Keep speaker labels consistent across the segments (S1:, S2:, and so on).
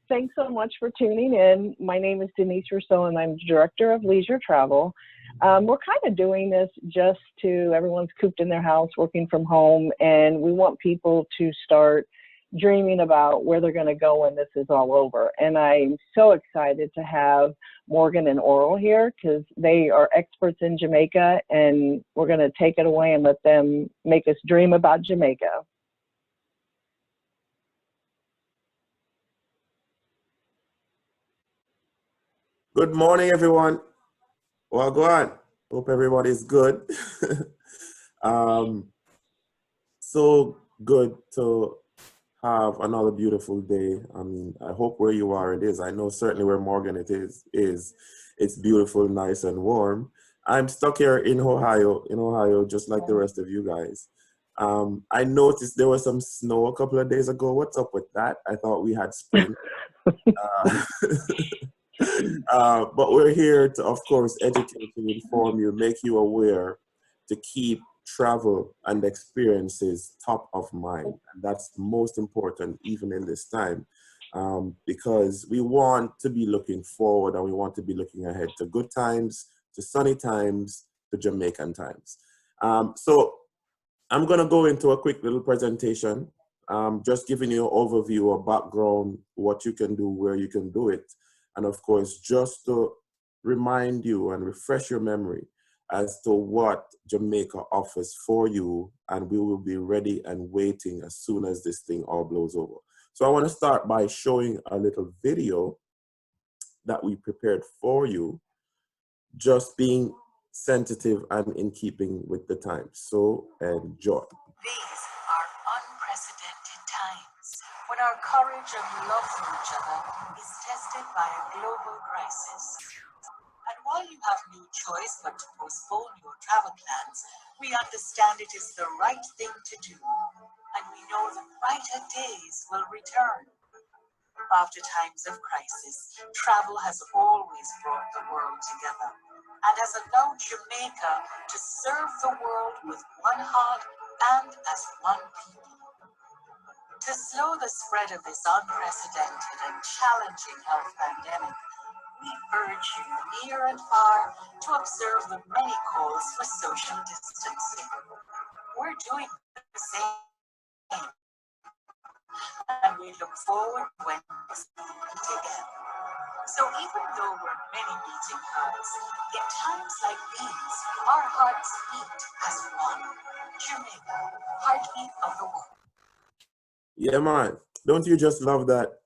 S1: Thanks so much for tuning in. My name is Denise Rousseau, and I'm Director of Leisure Travel. We're kind of doing this just to, everyone's cooped in their house, working from home, and we want people to start dreaming about where they're going to go when this is all over. And I'm so excited to have Morgan and Oral here because they are experts in Jamaica, and we're going to take it away and let them make us dream about Jamaica.
S2: Good morning, everyone. Well, go on. Hope everybody's good. So good to have another beautiful day. I mean, I hope where you are it is. I know certainly where Morgan it is it's beautiful, nice and warm. I'm stuck here in Ohio, just like the rest of you guys. I noticed there was some snow a couple of days ago. What's up with that? I thought we had spring. But we're here to, of course, educate you, inform you, make you aware, to keep travel and experiences top of mind. And that's most important even in this time, because we want to be looking forward and we want to be looking ahead to good times, to sunny times, to Jamaican times. So I'm going to go into a quick little presentation, just giving you an overview, a background, what you can do, where you can do it. And of course, just to remind you and refresh your memory as to what Jamaica offers for you, and we will be ready and waiting as soon as this thing all blows over. So I want to start by showing a little video that we prepared for you, just being sensitive and in keeping with the time. So enjoy.
S3: These are unprecedented times when our courage and love for each other is tested by a global crisis. And while you have no choice but to postpone your travel plans, we understand it is the right thing to do. And we know that brighter days will return. After times of crisis, travel has always brought the world together and has allowed Jamaica to serve the world with one heart and as one people. To slow the spread of this unprecedented and challenging health pandemic, we urge you near and far to observe the many calls for social distancing. We're doing the same, and we look forward when we meet again. So even though we're many meeting hours, in times like these, our hearts beat as one. Jamaica, heartbeat of the world.
S2: Yeah, man. Don't you just love that?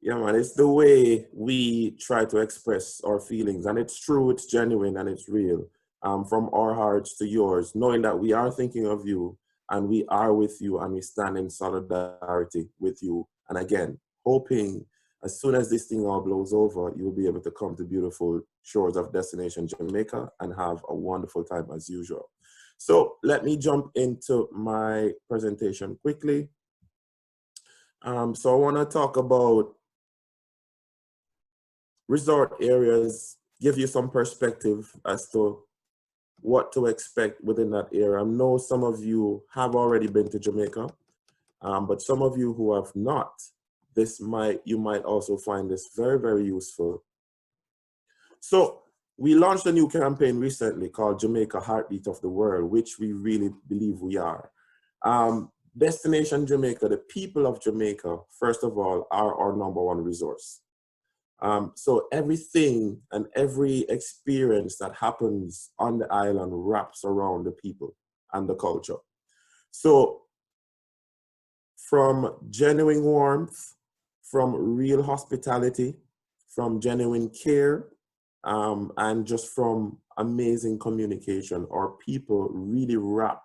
S2: Yeah, man. It's the way we try to express our feelings. And it's true, it's genuine, and it's real. From our hearts to yours, knowing that we are thinking of you and we are with you and we stand in solidarity with you. And again, hoping as soon as this thing all blows over, you'll be able to come to beautiful shores of destination Jamaica and have a wonderful time as usual. So let me jump into my presentation quickly. So I want to talk about resort areas, give you some perspective as to what to expect within that area. I know some of you have already been to Jamaica, but some of you who have not, you might also find this very, very useful. So we launched a new campaign recently called Jamaica Heartbeat of the World, which we really believe we are. Destination Jamaica, the people of Jamaica, first of all, are our #1 resource. So everything and every experience that happens on the island wraps around the people and the culture. So from genuine warmth, from real hospitality, from genuine care, and just from amazing communication, our people really wrap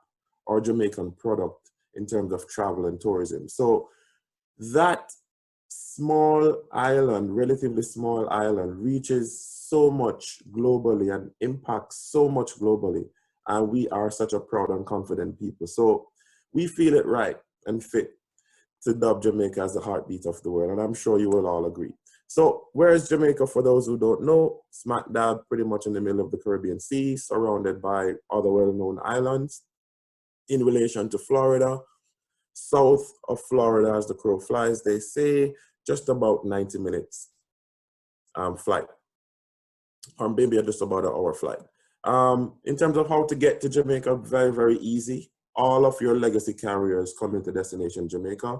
S2: our Jamaican product in terms of travel and tourism. So that small island, relatively small island, reaches so much globally and impacts so much globally. And we are such a proud and confident people. So we feel it right and fit to dub Jamaica as the heartbeat of the world. And I'm sure you will all agree. So where is Jamaica, for those who don't know? Smack dab pretty much in the middle of the Caribbean Sea, surrounded by other well-known islands. In relation to Florida, south of Florida, as the crow flies, they say, just about 90 minutes flight, or maybe just about an hour flight. In terms of how to get to Jamaica, very, very easy. All of your legacy carriers come into destination Jamaica,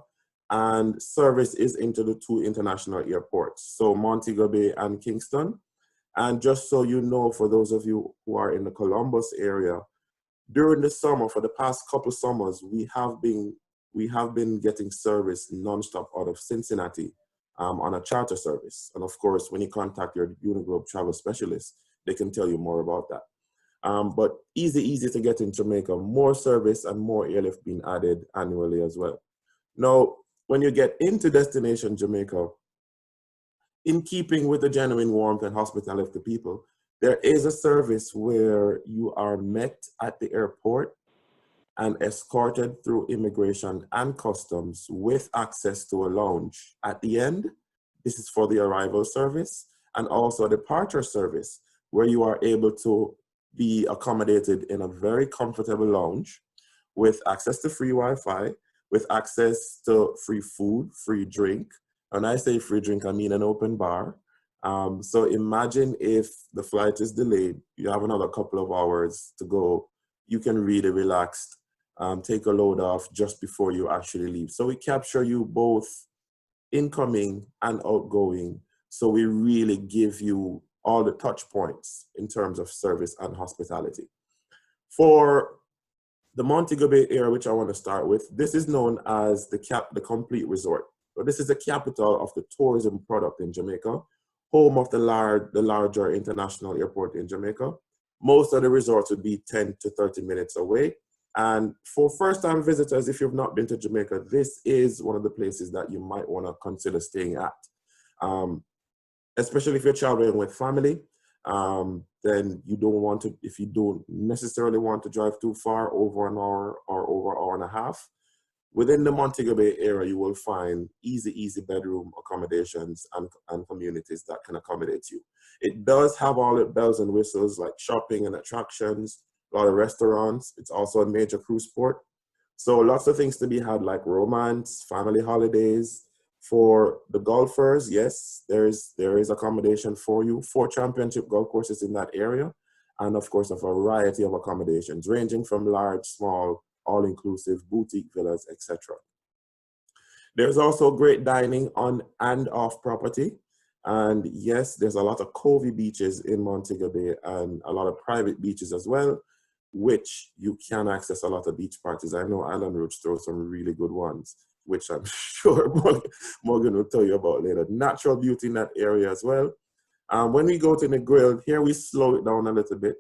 S2: and service is into the 2 international airports, so Montego Bay and Kingston. And just so you know, for those of you who are in the Columbus area, during the summer, for the past couple summers, we have been getting service nonstop out of Cincinnati on a charter service. And of course, when you contact your Uniglobe travel specialist, they can tell you more about that. But easy to get in Jamaica, more service and more airlift being added annually as well. Now, when you get into destination Jamaica, in keeping with the genuine warmth and hospitality of the people, there is a service where you are met at the airport and escorted through immigration and customs with access to a lounge at the end. This is for the arrival service, and also a departure service where you are able to be accommodated in a very comfortable lounge with access to free Wi-Fi, with access to free food, free drink. When I say free drink, I mean an open bar. So imagine if the flight is delayed, you have another couple of hours to go, you can really relax, take a load off just before you actually leave. So we capture you both incoming and outgoing. So we really give you all the touch points in terms of service and hospitality. For the Montego Bay area, which I want to start with, this is known as the complete resort. So this is the capital of the tourism product in Jamaica, home of the larger international airport in Jamaica. Most of the resorts would be 10 to 30 minutes away. And for first-time visitors, if you've not been to Jamaica, this is one of the places that you might want to consider staying at. Especially if you're traveling with family, then you don't want to, if you don't necessarily want to drive too far, over an hour or over an hour and a half, within the Montego Bay area, you will find easy bedroom accommodations and communities that can accommodate you. It does have all the bells and whistles like shopping and attractions, a lot of restaurants. It's also a major cruise port. So lots of things to be had like romance, family holidays. For the golfers, yes, there is accommodation for you. 4 championship golf courses in that area. And of course, a variety of accommodations ranging from large, small, all-inclusive, boutique villas, etc. There's also great dining on and off property. And yes, there's a lot of covey beaches in Montego Bay and a lot of private beaches as well, which you can access a lot of beach parties. I know Island Roach throws some really good ones, which I'm sure Morgan will tell you about later. Natural beauty in that area as well. When we go to the grill, here we slow it down a little bit.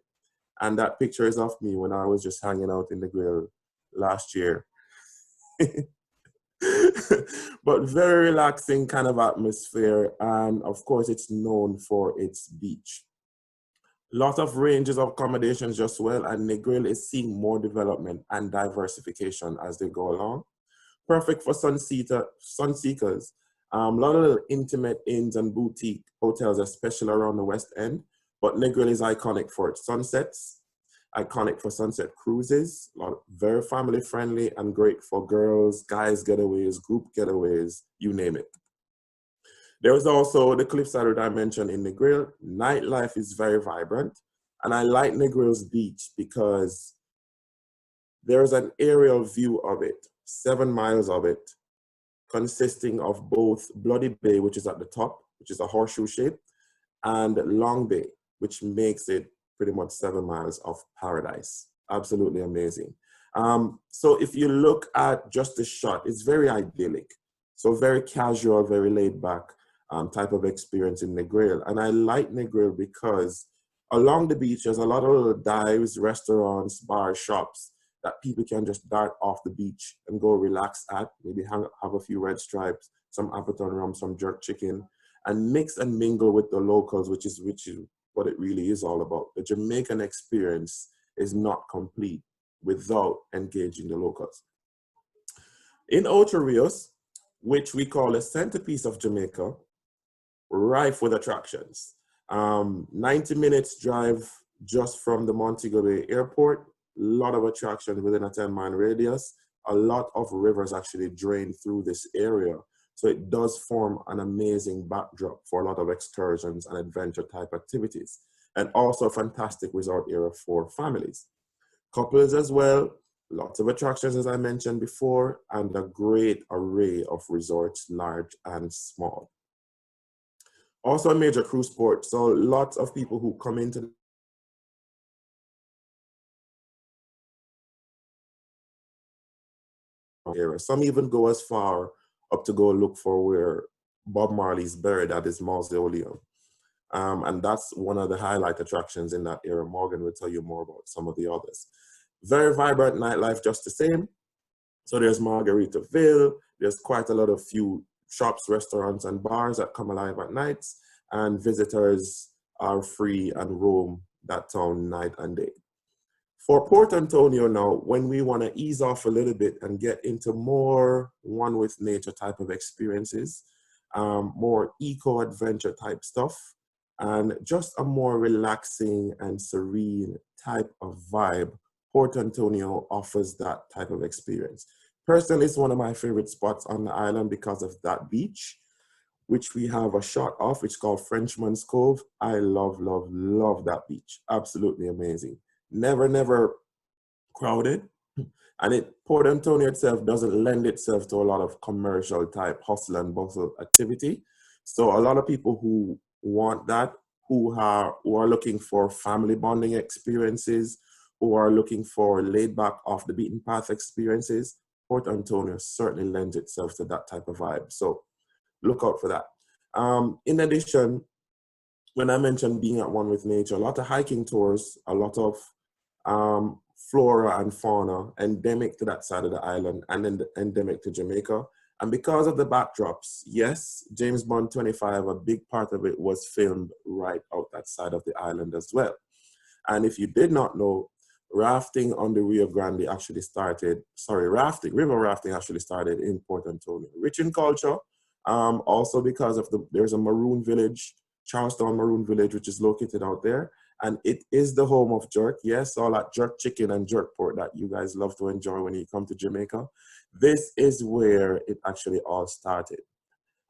S2: And that picture is of me when I was just hanging out in the grill last year. But very relaxing kind of atmosphere. And of course, it's known for its beach. Lot of ranges of accommodations just well, and Negril is seeing more development and diversification as they go along. Perfect for sun seekers. A lot of little intimate inns and boutique hotels, especially around the West End. But Negril is iconic for its sunsets, iconic for sunset cruises, very family friendly and great for girls, guys getaways, group getaways, you name it. There is also the cliffside that I mentioned in Negril. Nightlife is very vibrant. And I like Negril's beach because there's an aerial view of it, 7 miles of it, consisting of both Bloody Bay, which is at the top, which is a horseshoe shape, and Long Bay, which makes it pretty much 7 miles of paradise. Absolutely amazing. So if you look at just the shot, it's very idyllic. So very casual, very laid back type of experience in Negril. And I like Negril because along the beach, there's a lot of little dives, restaurants, bars, shops that people can just dart off the beach and go relax at, maybe have a few red stripes, some Appleton rum, some jerk chicken, and mix and mingle with the locals, which is what it really is all about. The Jamaican experience is not complete without engaging the locals. In Ocho Rios, which we call a centerpiece of Jamaica, rife with attractions. 90 minutes drive just from the Montego Bay Airport, a lot of attractions within a 10-mile radius. A lot of rivers actually drain through this area, So it does form an amazing backdrop for a lot of excursions and adventure type activities, and also a fantastic resort area for families. Couples as well, lots of attractions as I mentioned before, and a great array of resorts, large and small. Also a major cruise port, so lots of people who come into the area. Some even go as far up to go look for where Bob Marley's buried at his mausoleum. And that's one of the highlight attractions in that area. Morgan will tell you more about some of the others. Very vibrant nightlife just the same. So there's Margaritaville, there's quite a lot of few shops, restaurants, and bars that come alive at nights, and visitors are free and roam that town night and day. For Port Antonio now, when we want to ease off a little bit and get into more one with nature type of experiences, more eco-adventure type stuff, and just a more relaxing and serene type of vibe, Port Antonio offers that type of experience. Personally, it's one of my favorite spots on the island because of that beach, which we have a shot of, which is called Frenchman's Cove. I love, love, love that beach. Absolutely amazing. Never, never crowded. And Port Antonio itself doesn't lend itself to a lot of commercial type hustle and bustle activity. So a lot of people who want that, who are looking for family bonding experiences, who are looking for laid back off the beaten path experiences, Port Antonio certainly lends itself to that type of vibe. So look out for that. In addition, when I mentioned being at one with nature, a lot of hiking tours, a lot of flora and fauna endemic to that side of the island and then endemic to Jamaica. And because of the backdrops, yes, James Bond 25, a big part of it was filmed right out that side of the island as well. And if you did not know, rafting on the Rio Grande actually started, river rafting actually started in Port Antonio. Rich in culture, also because of there's a maroon village, Charlestown Maroon Village, which is located out there. And it is the home of jerk. Yes, all that jerk chicken and jerk pork that you guys love to enjoy when you come to Jamaica. This is where it actually all started.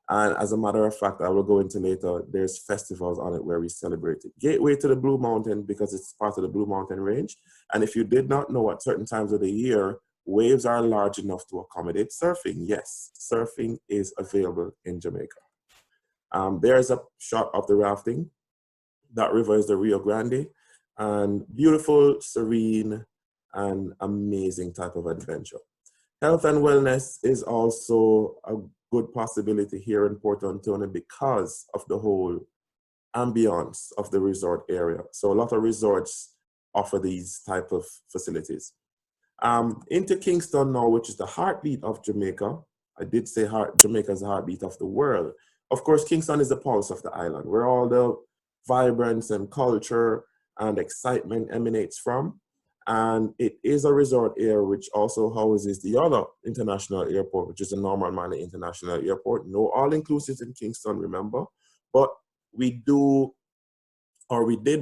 S2: And as a matter of fact, I will go into later, there's festivals on it where we celebrate it. Gateway to the Blue Mountain because it's part of the Blue Mountain Range. And if you did not know, at certain times of the year, waves are large enough to accommodate surfing. Yes, surfing is available in Jamaica. There's a shot of the rafting. That river is the Rio Grande, and beautiful, serene, and amazing type of adventure. Health and wellness is also a good possibility here in Port Antonio because of the whole ambience of the resort area. So a lot of resorts offer these type of facilities. Into Kingston now, which is the heartbeat of Jamaica. I did say Jamaica is the heartbeat of the world. Of course, Kingston is the pulse of the island, where all the vibrance and culture and excitement emanates from. And it is a resort area which also houses the other international airport, which is the Norman Manley International Airport. No all-inclusive in Kingston, remember, but we did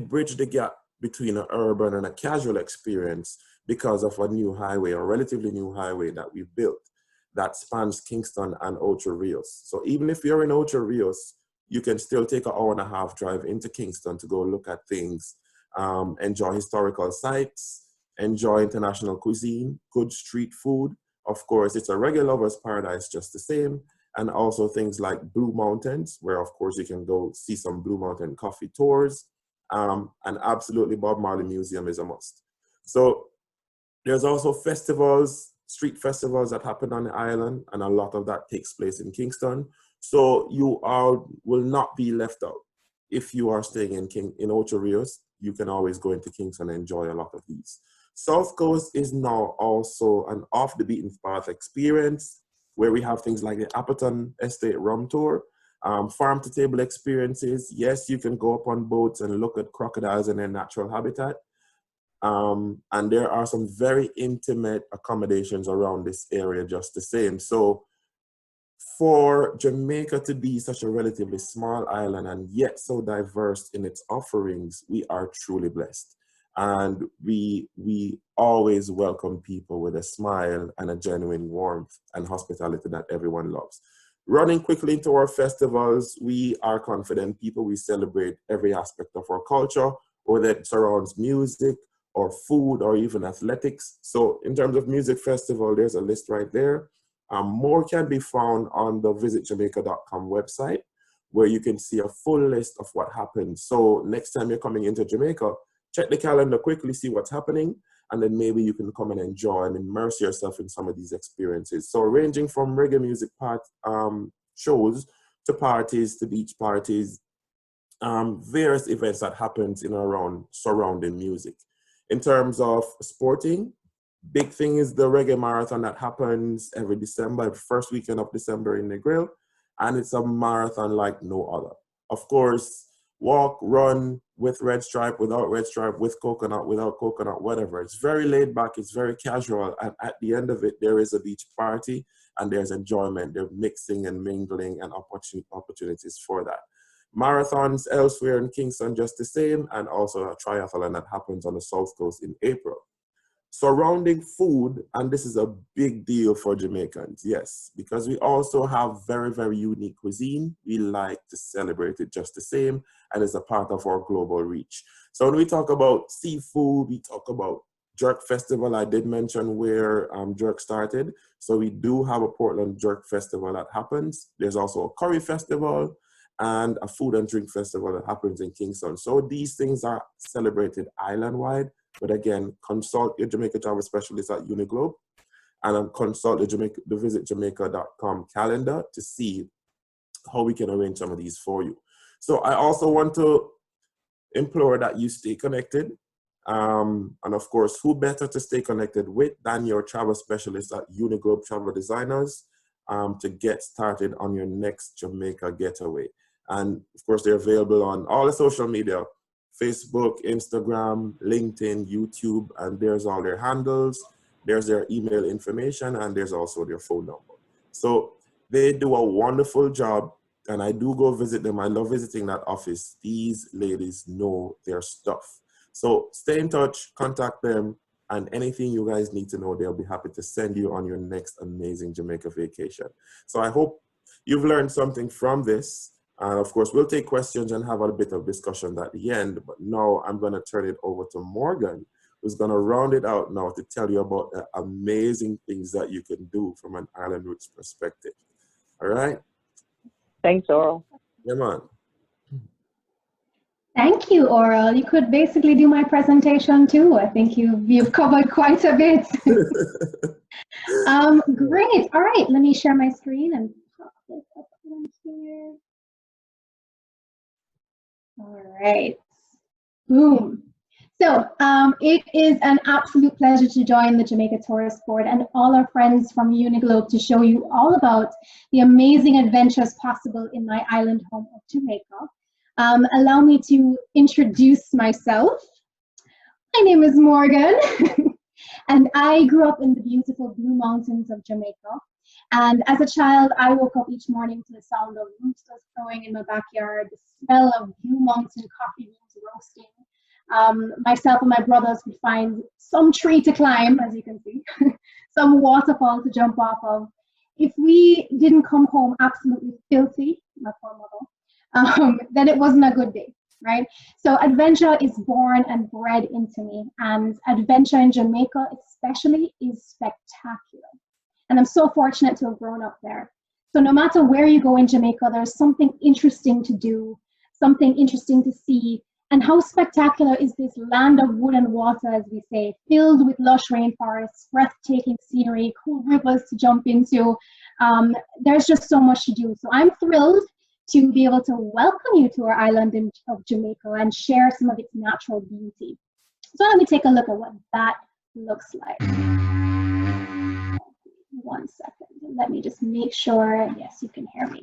S2: bridge the gap between an urban and a casual experience because of a new highway, a relatively new highway that we built that spans Kingston and Ocho Rios. So even if you're in Ocho Rios, you can still take an hour-and-a-half drive into Kingston to go look at things, enjoy historical sites, enjoy international cuisine, good street food. Of course, it's a regular lover's paradise just the same. And also things like Blue Mountains, where of course you can go see some Blue Mountain coffee tours. And absolutely Bob Marley Museum is a must. So there's also festivals, street festivals that happen on the island, and a lot of that takes place in Kingston. So you will not be left out. If you are staying in Ocho Rios, you can always go into Kingston and enjoy a lot of these. South Coast is now also an off the beaten path experience where we have things like the Appleton Estate Rum Tour, farm to table experiences. Yes, you can go up on boats and look at crocodiles in their natural habitat. And there are some very intimate accommodations around this area just the same. So for Jamaica to be such a relatively small island and yet so diverse in its offerings, we are truly blessed. And we always welcome people with a smile and a genuine warmth and hospitality that everyone loves. running quickly into our festivals, we are confident people. We celebrate every aspect of our culture, whether it surrounds music or food or even athletics. So in terms of music festival, there's a list right there. More can be found on the visitjamaica.com website, where you can see a full list of what happens. So next time you're coming into Jamaica, check the calendar quickly, see what's happening, and then maybe you can come and enjoy and immerse yourself in some of these experiences. So ranging from reggae music shows to parties, to beach parties, various events that happens in and around surrounding music. In terms of sporting, big thing is the reggae marathon that happens every December, first weekend of December in the Grill. And it's a marathon like no other. Of course, walk, run with red stripe, without red stripe, with coconut, without coconut, whatever. It's very laid back, it's very casual. And at the end of it, there is a beach party and there's enjoyment. There's mixing and mingling and opportunities for that. Marathons elsewhere in Kingston just the same, and also a triathlon that happens on the South Coast in April. Surrounding food, and this is a big deal for Jamaicans, yes, because we also have very, very unique cuisine. We like to celebrate it just the same, and it's a part of our global reach. So when we talk about seafood, we talk about Jerk Festival. I did mention where Jerk started. So we do have a Portland Jerk Festival that happens. There's also a Curry Festival and a food and drink festival that happens in Kingston. So these things are celebrated island-wide. But again, consult your Jamaica travel specialist at Uniglobe, and consult the visitjamaica.com calendar to see how we can arrange some of these for you. So I also want to implore that you stay connected. And of course, who better to stay connected with than your travel specialist at Uniglobe Travel Designers to get started on your next Jamaica getaway. And of course, they're available on all the social media, Facebook, Instagram, LinkedIn, YouTube, and there's all their handles, there's their email information, and there's also their phone number. So they do a wonderful job, and I do go visit them. I love visiting that office. These ladies know their stuff. So stay in touch, contact them, and anything you guys need to know, they'll be happy to send you on your next amazing Jamaica vacation. So I hope you've learned something from this. And of course, we'll take questions and have a bit of discussion at the end. But now I'm going to turn it over to Morgan, who's going to round it out now to tell you about the amazing things that you can do from an Island Roots perspective. All right?
S1: Thanks, Oral.
S2: Yeah, man.
S4: Thank you, Oral. You could basically do my presentation too. I think you've covered quite a bit. Great. All right, let me share my screen and pop this up here. All right, boom. So it is an absolute pleasure to join the Jamaica Tourist Board and all our friends from Uniglobe to show you all about the amazing adventures possible in my island home of Jamaica. Allow me to introduce myself. My name is Morgan, and I grew up in the beautiful Blue Mountains of Jamaica. And as a child, I woke up each morning to the sound of roosters crowing in my backyard, the smell of Blue Mountain coffee beans roasting. Myself and my brothers would find some tree to climb, as you can see, some waterfall to jump off of. If we didn't come home absolutely filthy, my poor mother, then it wasn't a good day, right? So adventure is born and bred into me, and adventure in Jamaica especially is spectacular. And I'm so fortunate to have grown up there. So no matter where you go in Jamaica, there's something interesting to do, something interesting to see. And how spectacular is this land of wood and water, as we say, filled with lush rainforests, breathtaking scenery, cool rivers to jump into. There's just so much to do. So I'm thrilled to be able to welcome you to our island of Jamaica and share some of its natural beauty. So let me take a look at what that looks like. 1 second. Let me just make sure, yes, you can hear me.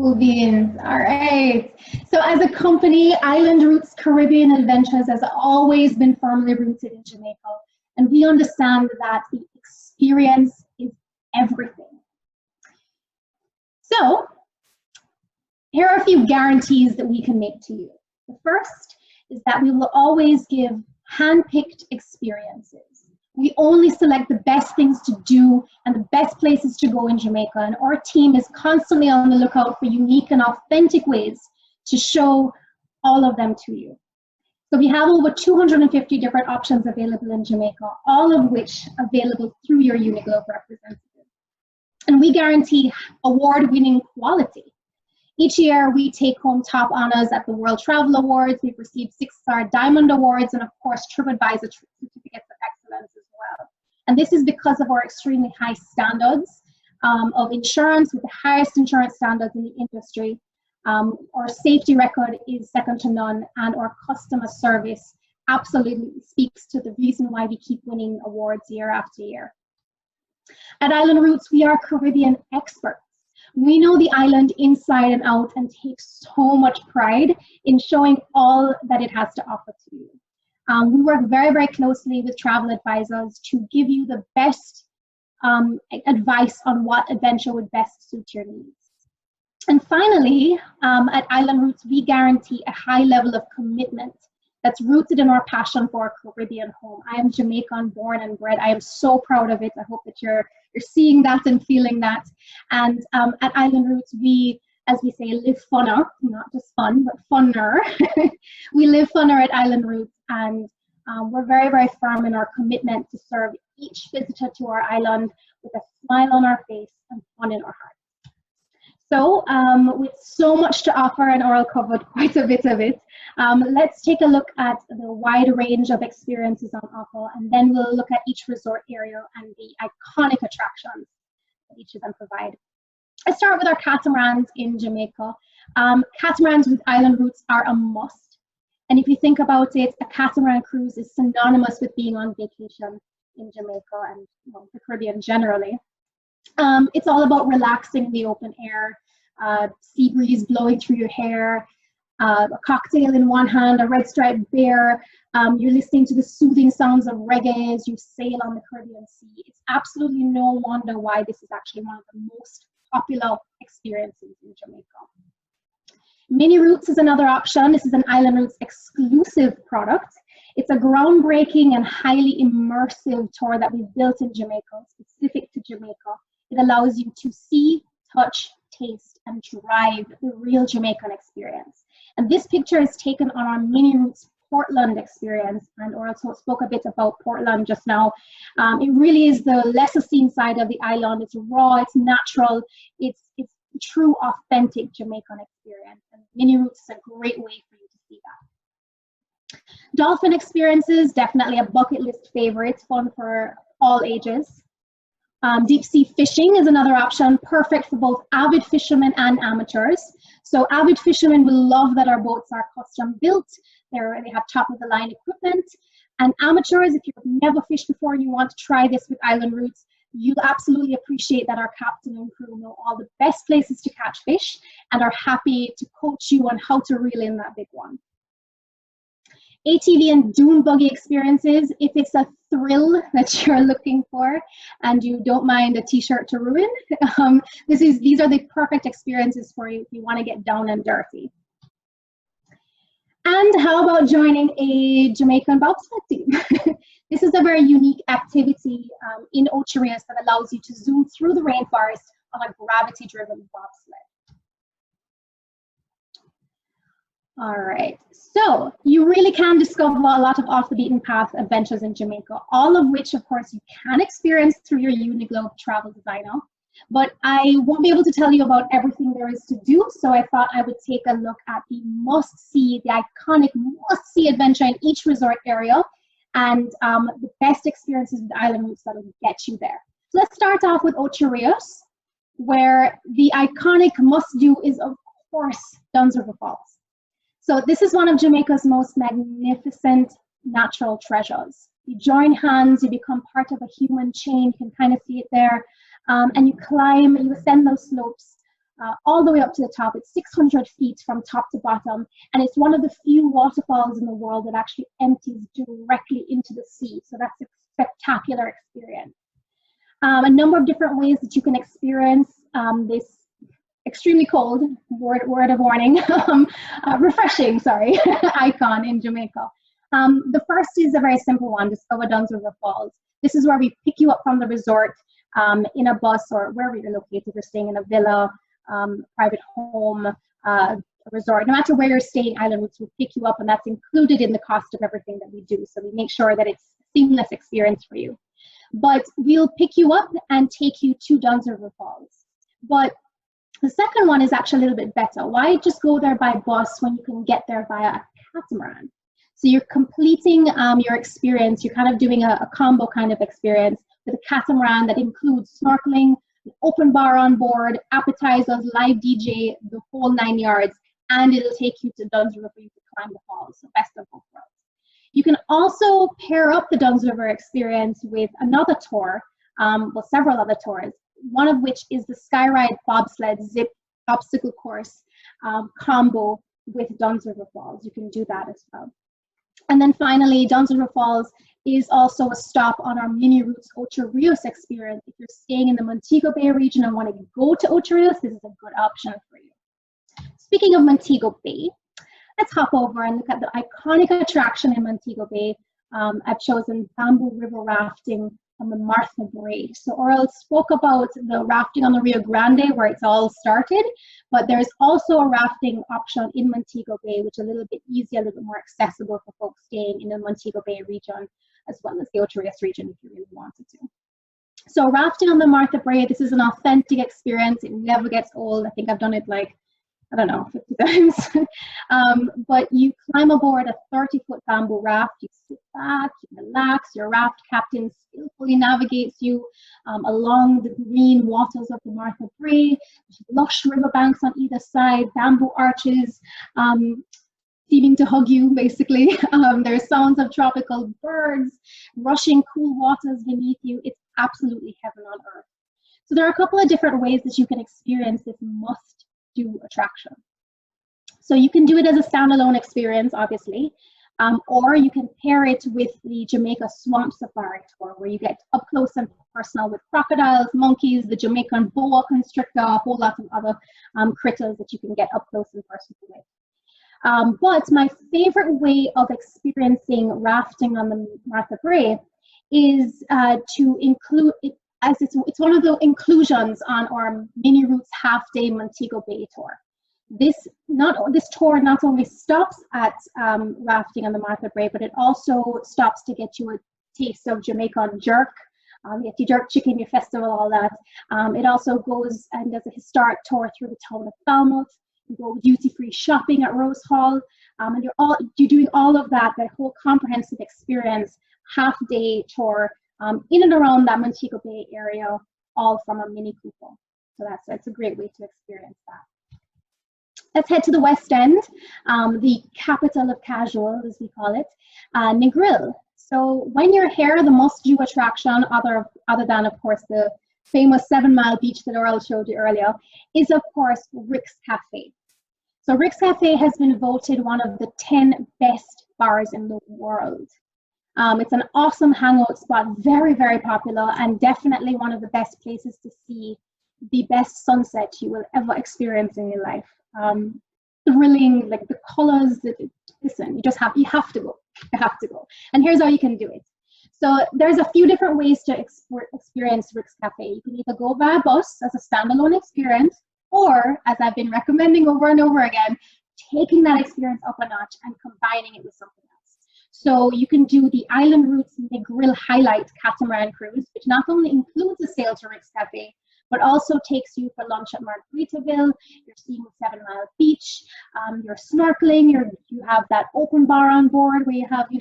S4: Cool beans. All right. So as a company, Island Roots Caribbean Adventures has always been firmly rooted in Jamaica. And we understand that the experience is everything. So here are a few guarantees that we can make to you. The first is that we will always give hand-picked experiences. We only select the best things to do and the best places to go in Jamaica, and our team is constantly on the lookout for unique and authentic ways to show all of them to you. So we have over 250 different options available in Jamaica, all of which available through your Uniglobe representative. And we guarantee award-winning quality. Each year, we take home top honors at the World Travel Awards. We've received 6-star Diamond Awards and, of course, TripAdvisor certificates of excellence as well. And this is because of our extremely high standards of insurance, with the highest insurance standards in the industry. Our safety record is second to none, and our customer service absolutely speaks to the reason why we keep winning awards year after year. At Island Roots, we are Caribbean experts. We know the island inside and out and take so much pride in showing all that it has to offer to you. We work very, very closely with travel advisors to give you the best advice on what adventure would best suit your needs. And finally, at Island Roots, we guarantee a high level of commitment that's rooted in our passion for our Caribbean home. I am Jamaican born and bred. I am so proud of it. I hope that you're seeing that and feeling that. And at Island Roots, we, as we say, live funner, not just fun, but funner. We live funner at Island Roots, and we're very, very firm in our commitment to serve each visitor to our island with a smile on our face and fun in our heart. So with so much to offer, and Oral covered quite a bit of it, let's take a look at the wide range of experiences on offer, and then we'll look at each resort area and the iconic attractions that each of them provide. Let's start with our catamarans in Jamaica. Catamarans with Island Roots are a must. And if you think about it, a catamaran cruise is synonymous with being on vacation in Jamaica and, well, the Caribbean generally. It's all about relaxing in the open air, sea breeze blowing through your hair, a cocktail in one hand, a red striped bear. You're listening to the soothing sounds of reggae as you sail on the Caribbean Sea. It's absolutely no wonder why this is actually one of the most popular experiences in Jamaica. Mini Routes is another option. This is an Island Roots exclusive product. It's a groundbreaking and highly immersive tour that we've built in Jamaica, specific to Jamaica. It allows you to see, touch, taste, and drive the real Jamaican experience. And this picture is taken on our Mini Routes Portland experience, and also spoke a bit about Portland just now. It really is the lesser seen side of the island. It's raw, it's natural, it's true, authentic Jamaican experience. And Mini Routes is a great way for you to see that. Dolphin experiences, definitely a bucket list favorite, fun for all ages. Deep sea fishing is another option, perfect for both avid fishermen and amateurs. So avid fishermen will love that our boats are custom built. They have top of the line equipment. And amateurs, if you've never fished before and you want to try this with Island Roots, you'll absolutely appreciate that our captain and crew know all the best places to catch fish and are happy to coach you on how to reel in that big one. ATV and dune buggy experiences, if it's a thrill that you're looking for and you don't mind a t-shirt to ruin, these are the perfect experiences for you if you want to get down and dirty. And how about joining a Jamaican bobsled team? This is a very unique activity in Ocho Rios that allows you to zoom through the rainforest on a gravity-driven bobsled. All right, so you really can discover a lot of off the beaten path adventures in Jamaica, all of which, of course, you can experience through your Uniglobe Travel Designer. But I won't be able to tell you about everything there is to do, so I thought I would take a look at the must-see, the iconic must-see adventure in each resort area, and the best experiences with Island Roots that will get you there. So let's start off with Ocho Rios, where the iconic must-do is, of course, Dunn's River Falls. So this is one of Jamaica's most magnificent natural treasures. You join hands, you become part of a human chain, you can kind of see it there, and you climb, you ascend those slopes all the way up to the top. It's 600 feet from top to bottom, and it's one of the few waterfalls in the world that actually empties directly into the sea. So that's a spectacular experience. A number of different ways that you can experience this extremely cold, word of warning, refreshing, sorry, icon in Jamaica. The first is a very simple one, Discover Duns River Falls. This is where we pick you up from the resort in a bus or wherever you're located. You're staying in a villa, private home, a resort. No matter where you're staying, Island Roots will pick you up, and that's included in the cost of everything that we do. So we make sure that it's a seamless experience for you. But we'll pick you up and take you to Duns River Falls. But the second one is actually a little bit better. Why just go there by bus when you can get there via a catamaran? So you're completing your experience. You're kind of doing a combo kind of experience with a catamaran that includes snorkeling, an open bar on board, appetizers, live DJ, the whole 9 yards, and it'll take you to Duns River for you to climb the falls. So best of both worlds. You can also pair up the Duns River experience with another tour, well, several other tours, one of which is the Skyride Bobsled Zip Obstacle Course combo with Duns River Falls. You can do that as well. And then finally, Duns River Falls is also a stop on our Mini Routes Ocho Rios experience. If you're staying in the Montego Bay region and want to go to Ocho Rios, this is a good option for you. Speaking of Montego Bay, let's hop over and look at the iconic attraction in Montego Bay. I've chosen bamboo river rafting on the Martha Brae. So Oral spoke about the rafting on the Rio Grande where it's all started, but there's also a rafting option in Montego Bay, which is a little bit easier, a little bit more accessible for folks staying in the Montego Bay region, as well as the Ocho Rios region if you really wanted to. So rafting on the Martha Brae, this is an authentic experience. It never gets old. I think I've done it like, I don't know, 50 times. But you climb aboard a 30-foot bamboo raft, you sit back, you relax, your raft captain skillfully navigates you along the green waters of the Martha Brae, lush riverbanks on either side, bamboo arches seeming to hug you, basically. There's sounds of tropical birds, rushing cool waters beneath you. It's absolutely heaven on earth. So there are a couple of different ways that you can experience this must-do attraction. So you can do it as a standalone experience, obviously, or you can pair it with the Jamaica Swamp Safari Tour, where you get up close and personal with crocodiles, monkeys, the Jamaican boa constrictor, a whole lot of other critters that you can get up close and personal with. But my favorite way of experiencing rafting on the Martha Brae is to include it, as it's one of the inclusions on our Mini Routes half-day Montego Bay tour. This tour not only stops at rafting on the Martha Brae, but it also stops to get you a taste of Jamaican jerk. You get your jerk chicken, your festival, all that. It also goes and does a historic tour through the town of Falmouth. You go duty-free shopping at Rose Hall, and you're doing all of that whole comprehensive experience, half-day tour in and around that Montego Bay area, all from a mini coupon. So that's a great way to experience that. Let's head to the West End, the capital of casual, as we call it, Negril. So when you're here, the must-do attraction, other than, of course, the famous 7 Mile Beach that Oral showed you earlier, is, of course, Rick's Cafe. So Rick's Cafe has been voted one of the 10 best bars in the world. It's an awesome hangout spot, very, very popular, and definitely one of the best places to see the best sunset you will ever experience in your life. Thrilling, like the colors, listen, you have to go. You have to go. And here's how you can do it. So there's a few different ways to experience Rick's Cafe. You can either go via bus as a standalone experience, or, as I've been recommending over and over again, taking that experience up a notch and combining it with something else. So you can do the Island Roots Negril Highlight Catamaran Cruise, which not only includes a sail to Rick's Cafe, but also takes you for lunch at Margaritaville. You're seeing 7 Mile Beach, you're snorkeling, you have that open bar on board where you have, the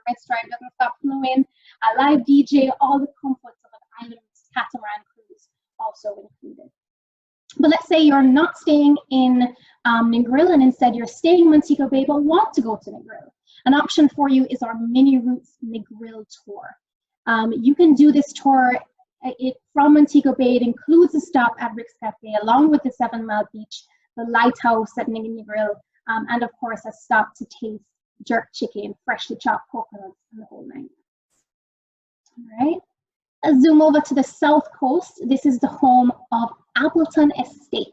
S4: red stripe doesn't stop flowing, a live DJ, all the comforts of an Island catamaran cruise also included. But let's say you're not staying in Negril and instead you're staying in Montego Bay but want to go to Negril. An option for you is our Mini Routes Negril tour. You can do this tour from Montego Bay, it includes a stop at Rick's Cafe, along with the 7 Mile Beach, the lighthouse at Ningini Grill, and of course a stop to taste jerk chicken, freshly chopped coconuts, and the whole nine. All right. Let's zoom over to the south coast. This is the home of Appleton Estate.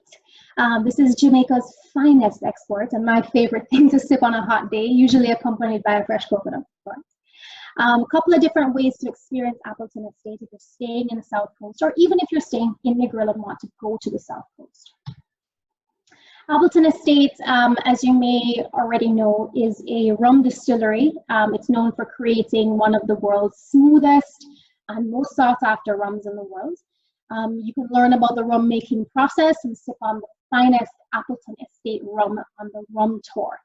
S4: This is Jamaica's finest export and my favorite thing to sip on a hot day, usually accompanied by a fresh coconut, of course. A couple of different ways to experience Appleton Estate if you're staying in the south coast, or even if you're staying in Negril and want to go to the south coast. Appleton Estate, as you may already know, is a rum distillery. It's known for creating one of the world's smoothest and most sought after rums in the world. You can learn about the rum making process and sip on the finest Appleton Estate rum on the rum tour.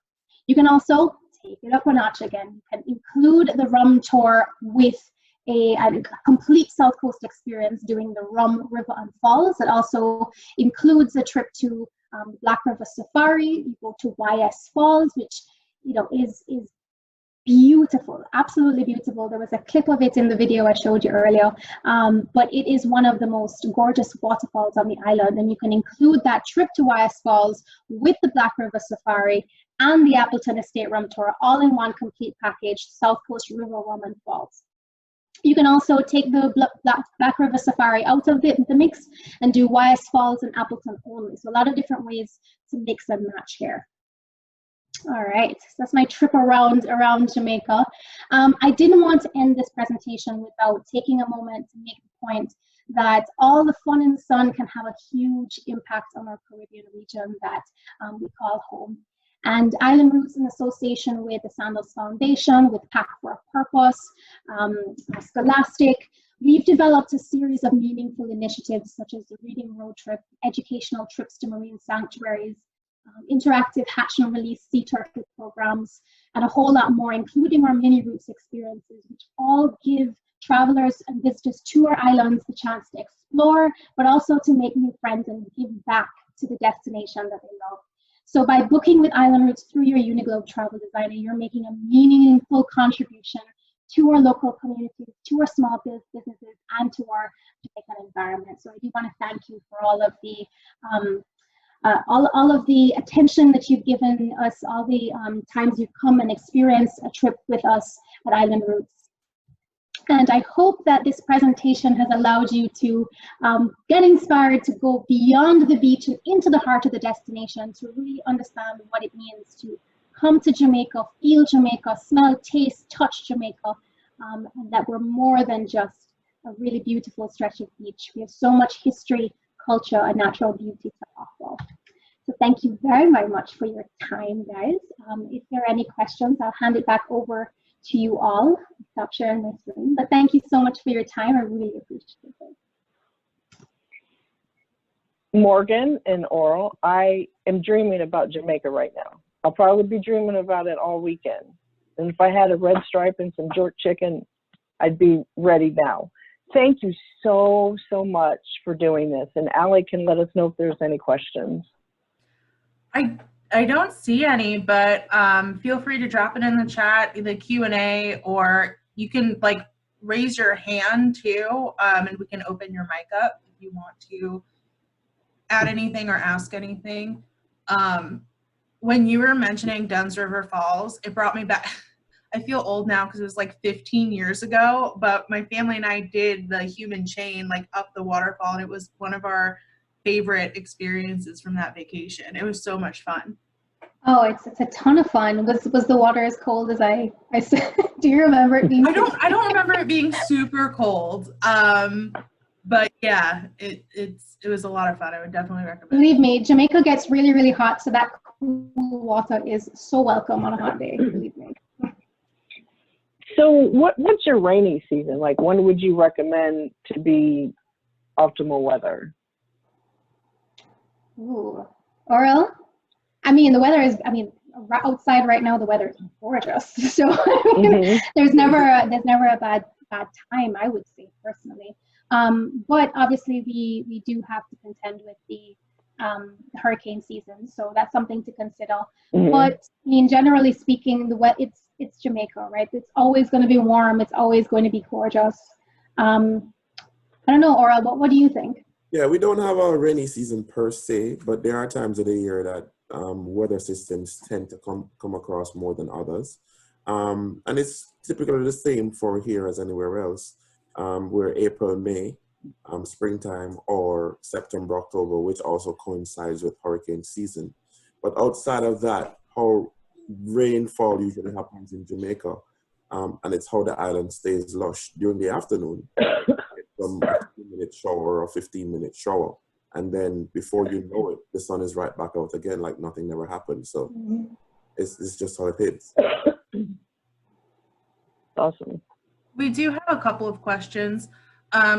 S4: You can also take it up a notch again. You can include the rum tour with a complete South Coast experience doing the Rum River and Falls. It also includes a trip to Black River Safari. You go to YS Falls, which is beautiful, absolutely beautiful. There was a clip of it in the video I showed you earlier, but it is one of the most gorgeous waterfalls on the island, and you can include that trip to YS Falls with the Black River Safari and the Appleton Estate Rum Tour, all in one complete package, South Coast River Rum and Falls. You can also take the Black River Safari out of the mix and do YS Falls and Appleton only. So a lot of different ways to mix and match here. All right, so that's my trip around Jamaica. I didn't want to end this presentation without taking a moment to make the point that all the fun in the sun can have a huge impact on our Caribbean region that we call home. And Island Roots, in association with the Sandals Foundation, with Pack for a Purpose, Scholastic, we've developed a series of meaningful initiatives such as the Reading Road Trip, educational trips to marine sanctuaries, interactive hatch and release sea turtle programs, and a whole lot more, including our mini roots experiences, which all give travelers and visitors to our islands the chance to explore, but also to make new friends and give back to the destination that they love. So by booking with Island Roots through your Uniglobe Travel Designer, you're making a meaningful contribution to our local communities, to our small businesses, and to our Jamaican environment. So I do want to thank you for all of the attention that you've given us, all the times you've come and experienced a trip with us at Island Roots. And I hope that this presentation has allowed you to get inspired to go beyond the beach and into the heart of the destination to really understand what it means to come to Jamaica, feel Jamaica, smell, taste, touch Jamaica, and that we're more than just a really beautiful stretch of beach. We have so much history, culture, and natural beauty to offer. So thank you very, very much for your time, guys. If there are any questions, I'll hand it back over to you all. Stop sharing my screen. But thank you so much for your time. I really appreciate it.
S1: Morgan and Oral, I am dreaming about Jamaica right now. I'll probably be dreaming about it all weekend. And if I had a red stripe and some jerk chicken, I'd be ready now. Thank you so, so much for doing this. And Allie can let us know if there's any questions.
S5: I don't see any, but feel free to drop it in the chat, the Q&A, or you can raise your hand too, and we can open your mic up if you want to add anything or ask anything. When you were mentioning Dunn's River Falls, it brought me back. I feel old now because it was 15 years ago, but my family and I did the human chain up the waterfall, and it was one of our favorite experiences from that vacation. It was so much fun.
S4: Oh, it's a ton of fun. Was the water as cold as I said? Do you remember it being? I
S5: don't remember it being super cold. But yeah, it was a lot of fun. I would definitely recommend.
S4: Believe me, Jamaica gets really, really hot, so that cool water is so welcome on a hot day. Believe me.
S1: So what's your rainy season? When would you recommend to be optimal weather?
S4: Ooh, Oral? The weather is, outside right now, the weather is gorgeous. So there's never a bad time, I would say, personally. But obviously we do have to contend with the hurricane season, so that's something to consider. But generally speaking, it's Jamaica, right? It's always going to be warm. It's always going to be gorgeous. I don't know, Aura, what do you think?
S2: Yeah, we don't have a rainy season per se, but there are times of the year that weather systems tend to come across more than others. And it's typically the same for here as anywhere else. We're April, May, springtime, or September, October, which also coincides with hurricane season. But outside of that, how rainfall usually happens in Jamaica, and it's how the island stays lush during the afternoon. From a 2-minute shower or a 15-minute shower. And then before you know it, the sun is right back out again like nothing never happened. So it's just how it is.
S1: Awesome.
S5: We do have a couple of questions.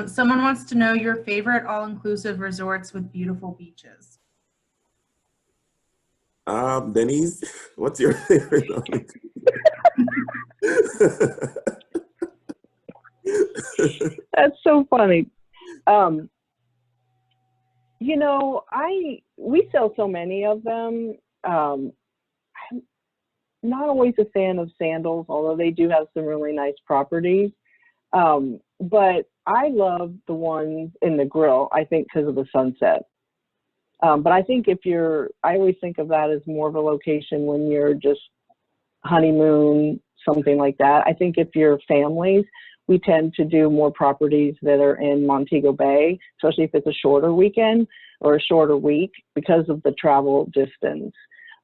S5: Someone wants to know your favorite all-inclusive resorts with beautiful beaches.
S2: Denise, what's your favorite?
S1: That's so funny. You know, we sell so many of them. I'm not always a fan of Sandals, although they do have some really nice properties. But I love the ones in the Grill, I think, because of the sunset. But I think I always think of that as more of a location when you're just honeymoon, something like that. I think if you're families, we tend to do more properties that are in Montego Bay, especially if it's a shorter weekend or a shorter week because of the travel distance.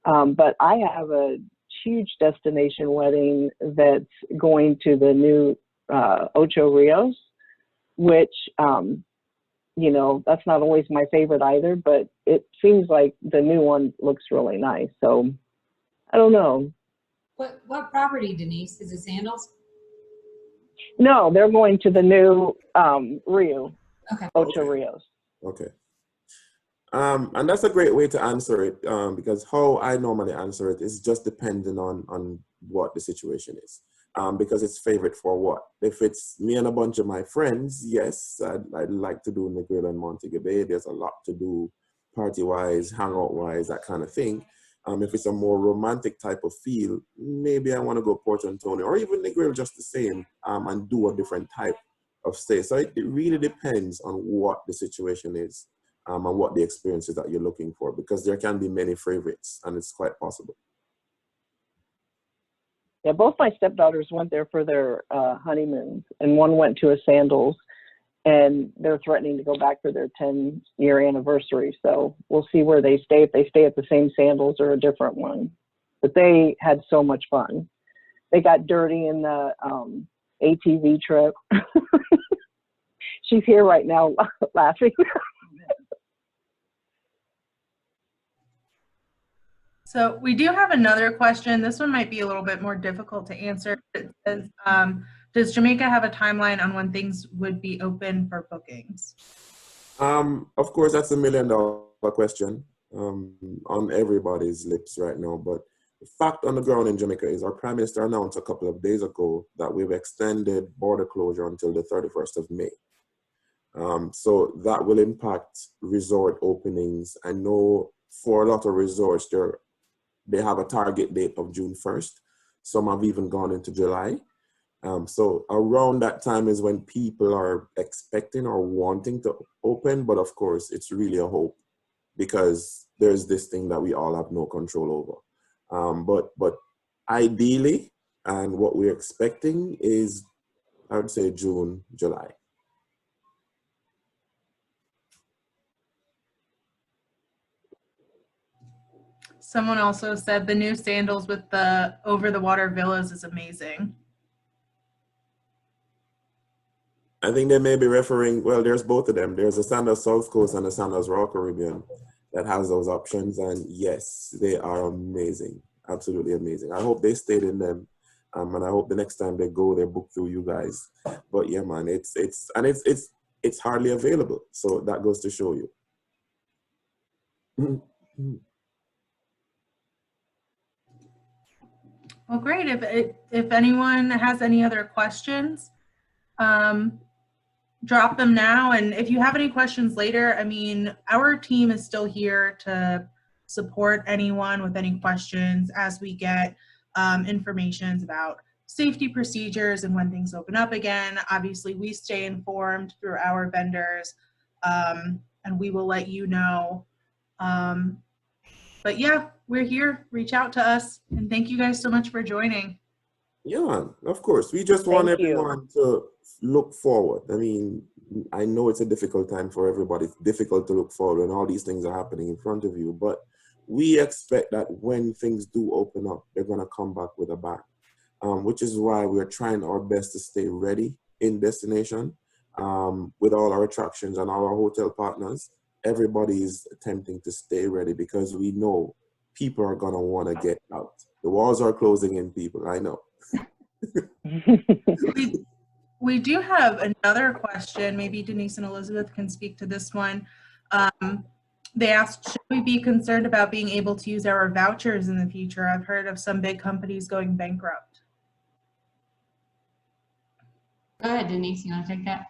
S1: But I have a huge destination wedding that's going to the new Ocho Rios, which, you know, that's not always my favorite either, but it seems like the new one looks really nice. So I don't know.
S6: What property, Denise? Is it Sandals?
S1: No, they're going to the new Rio,
S6: Okay.
S1: Ocho Rios.
S2: Okay. And that's a great way to answer it, because how I normally answer it is just depending on what the situation is. Because it's favorite for what? If it's me and a bunch of my friends, yes, I'd like to do in the Grill in Montego Bay. There's a lot to do party-wise, hangout-wise, that kind of thing. If it's a more romantic type of feel, maybe I want to go Port Antonio or even the Grill just the same, and do a different type of stay. So it really depends on what the situation is, and what the experience is that you're looking for, because there can be many favorites and it's quite possible.
S1: Yeah, both my stepdaughters went there for their honeymoons, and one went to a Sandals, and they're threatening to go back for their 10-year anniversary. So we'll see where they stay, if they stay at the same Sandals or a different one. But they had so much fun. They got dirty in the ATV trip. She's here right now laughing.
S5: So we do have another question. This one might be a little bit more difficult to answer. It says, does Jamaica have a timeline on when things would be open for bookings?
S2: Of course, that's $1 million question on everybody's lips right now. But the fact on the ground in Jamaica is our Prime Minister announced a couple of days ago that we've extended border closure until the 31st of May. So that will impact resort openings. I know for a lot of resorts, they have a target date of June 1st. Some have even gone into July. So around that time is when people are expecting or wanting to open. But of course, it's really a hope, because there's this thing that we all have no control over. But ideally, and what we're expecting is, I would say June, July.
S5: Someone also said the new Sandals with the over-the-water villas is amazing.
S2: I think they may be referring, well, there's both of them. There's the Sandals South Coast and the Sandals Royal Caribbean that has those options. And yes, they are amazing. Absolutely amazing. I hope they stayed in them. And I hope the next time they go, they book through you guys. But yeah, man, it's hardly available. So that goes to show you.
S5: Well, great. If anyone has any other questions, drop them now. And if you have any questions later, I mean, our team is still here to support anyone with any questions as we get information about safety procedures and when things open up again. Obviously, we stay informed through our vendors, and we will let you know. But yeah, we're here. Reach out to us. And thank you guys so much for joining.
S2: Yeah, of course. We just want
S1: Thank you.
S2: everyone to look forward. I mean, I know it's a difficult time for everybody. It's difficult to look forward when all these things are happening in front of you. But we expect that when things do open up, they're going to come back with a bang, which is why we're trying our best to stay ready in destination with all our attractions and all our hotel partners. Everybody is attempting to stay ready because we know people are going to want to get out. The walls are closing in, people. I know.
S5: We do have another question. Maybe Denise and Elizabeth can speak to this one. They asked, should we be concerned about being able to use our vouchers in the future? I've heard of some big companies going bankrupt.
S6: Go ahead, Denise, you want to take that?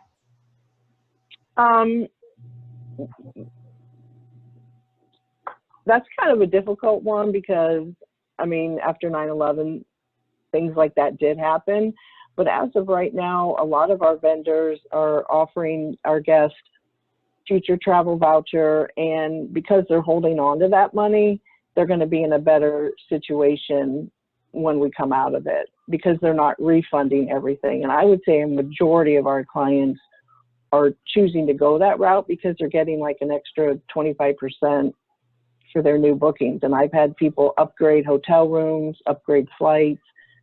S1: That's kind of a difficult one because, I mean, after 9/11, things like that did happen. But as of right now, a lot of our vendors are offering our guests future travel voucher, and because they're holding on to that money, they're going to be in a better situation when we come out of it because they're not refunding everything. And I would say a majority of our clients are choosing to go that route because they're getting like an extra 25% for their new bookings. And I've had people upgrade hotel rooms, upgrade flights,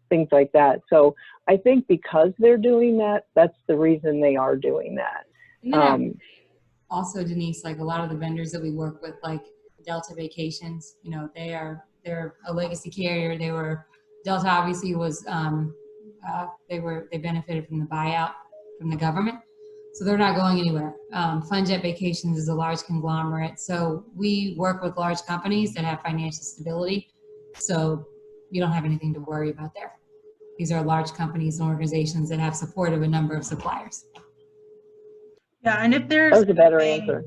S1: things like that. So I think because they're doing that, that's the reason they are doing that.
S6: Also, Denise, like a lot of the vendors that we work with, like Delta Vacations, you know, they're a legacy carrier. Delta obviously was, they benefited from the buyout from the government. So they're not going anywhere. FunJet Vacations is a large conglomerate. So we work with large companies that have financial stability. So you don't have anything to worry about there. These are large companies and organizations that have support of a number of suppliers.
S5: Yeah, and if there's
S1: That was a better answer.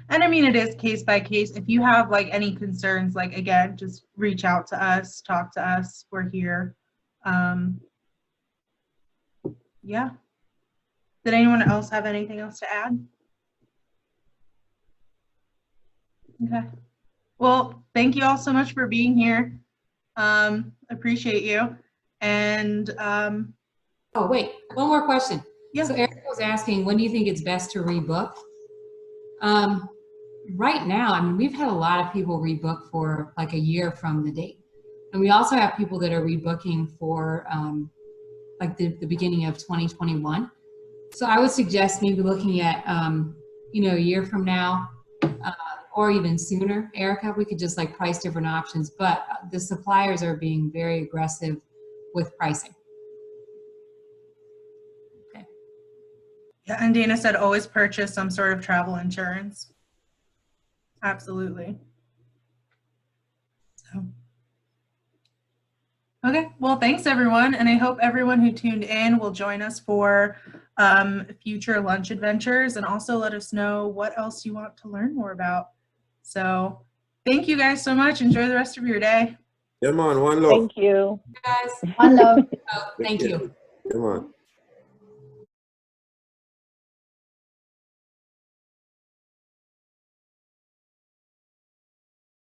S5: And I mean, it is case by case. If you have like any concerns, like again, just reach out to us, talk to us. We're here. Yeah. Did anyone else have anything else to add? Okay. Well, thank you all so much for being here. Appreciate you. And
S6: oh, wait, one more question.
S5: Yeah.
S6: So Eric was asking, when do you think it's best to rebook? Right now, I mean, we've had a lot of people rebook for like a year from the date. And we also have people that are rebooking for like the beginning of 2021. So I would suggest maybe looking at, you know, a year from now or even sooner. Erica, we could just like price different options, but the suppliers are being very aggressive with pricing. Okay.
S5: Yeah, and Dana said always purchase some sort of travel insurance. Absolutely. So. Okay, well, thanks everyone, and I hope everyone who tuned in will join us for future lunch adventures, and also let us know what else you want to learn more about. So thank you guys so much. Enjoy the rest of your day.
S2: Come on, one love.
S1: Thank you.
S6: Guys,
S4: One love.
S6: oh, thank you.
S2: Come on.